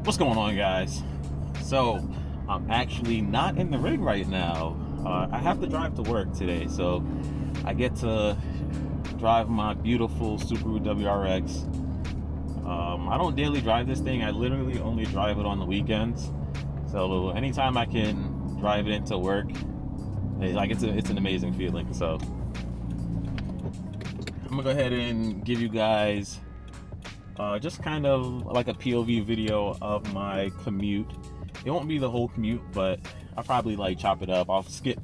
What's going on, guys? So I'm actually not in the rig right now. I have to drive to work today, so I get to drive my beautiful Subaru WRX. I don't daily drive this thing. I literally only drive it on the weekends. So anytime I can drive it into work, it's an amazing feeling. So I'm gonna go ahead and give you guys just kind of like a POV video of my commute. It won't be the whole commute, but I'll probably like chop it up. I'll skip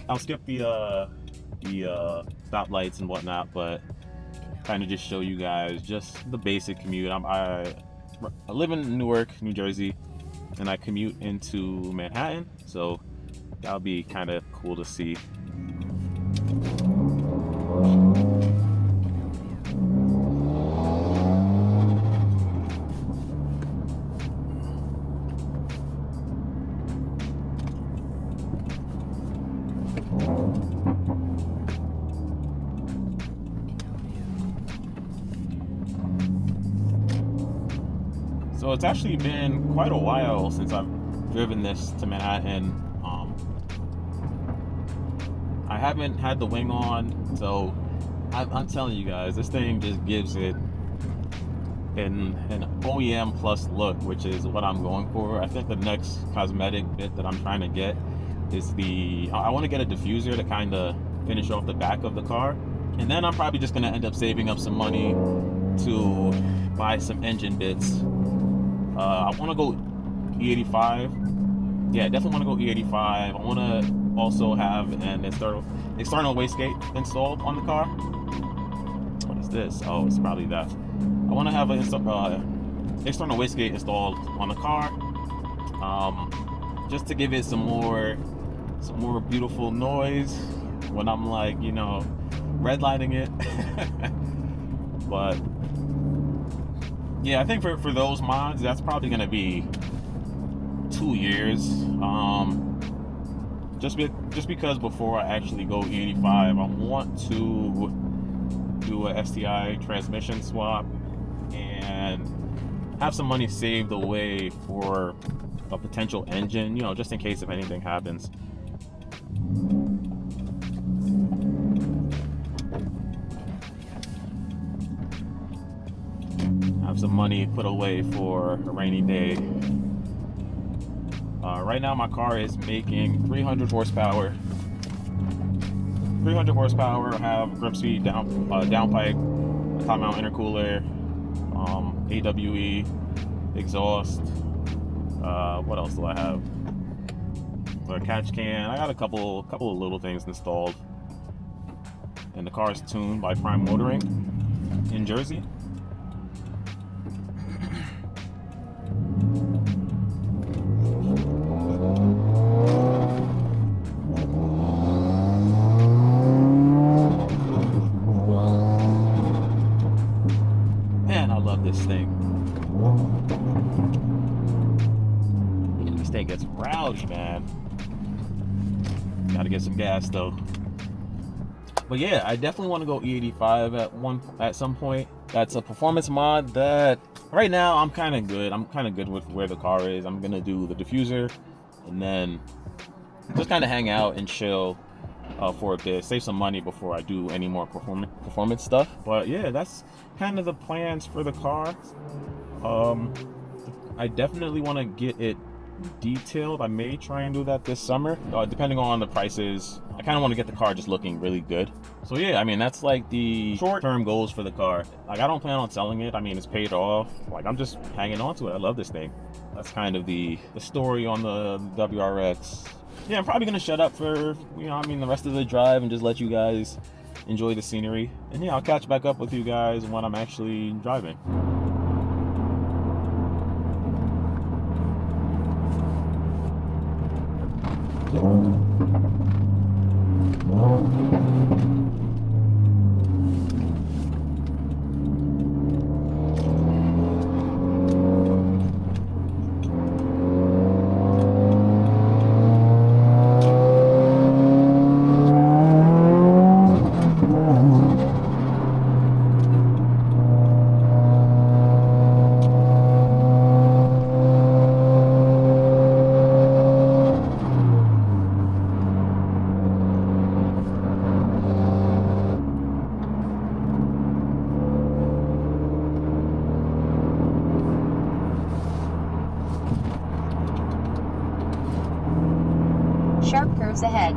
the stoplights and whatnot, but kind of just show you guys just the basic commute. I live in Newark, New Jersey, and I commute into Manhattan, so that'll be kind of cool to see. So it's actually been quite a while since I've driven this to Manhattan. I haven't had the wing on, so I'm telling you guys, this thing just gives it an OEM plus look, which is what I'm going for. I think the next cosmetic bit that I'm trying to get is I want to get a diffuser to kind of finish off the back of the car, and then I'm probably just going to end up saving up some money to buy some engine bits. I want to go E85. Yeah, I definitely want to go E85. I want to also have an external wastegate installed on the car. What is this? Oh, it's probably that. I want to have an external wastegate installed on the car, just to give it some more beautiful noise when I'm like, redlining it. But yeah, I think for those mods, that's probably gonna be 2 years. Just because before I actually go E85, I want to do a STI transmission swap and have some money saved away for a potential engine, just in case if anything happens. Have some money put away for a rainy day. Right now my car is making 300 horsepower. 300 horsepower. I have grip speed, downpipe, top mount intercooler, AWE, exhaust. What else do I have? A catch can. I got a couple of little things installed. And the car is tuned by Prime Motoring in Jersey. This thing gets rowdy, man. Gotta get some gas though. But yeah, I definitely want to go E85 at some point. That's a performance mod that right now I'm kind of good with where the car is. I'm gonna do the diffuser and then just kind of hang out and chill for a bit, save some money before I do any more performance stuff. But yeah, that's kind of the plans for the car. I definitely want to get it detailed. I may try and do that this summer, depending on the prices. I kind of want to get the car just looking really good. So yeah, I mean, that's like the short-term goals for the car. Like, I don't plan on selling it. I mean, it's paid off. Like, I'm just hanging on to it. I love this thing. That's kind of the story on the WRX. Yeah, I'm probably gonna shut up for the rest of the drive and just let you guys enjoy the scenery. And yeah, I'll catch back up with you guys when I'm actually driving. stops ahead.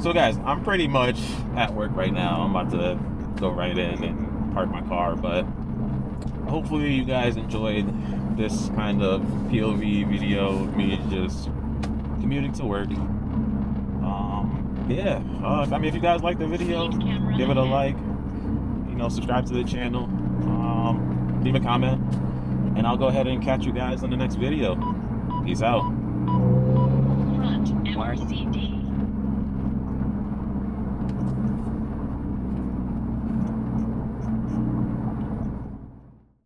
So guys, I'm pretty much at work right now. I'm about to go right in and park my car, but hopefully you guys enjoyed this kind of POV video of me just commuting to work. I mean, if you guys like the video, give it a like, subscribe to the channel, leave a comment, and I'll go ahead and catch you guys in the next video. Peace out. Front MRCD.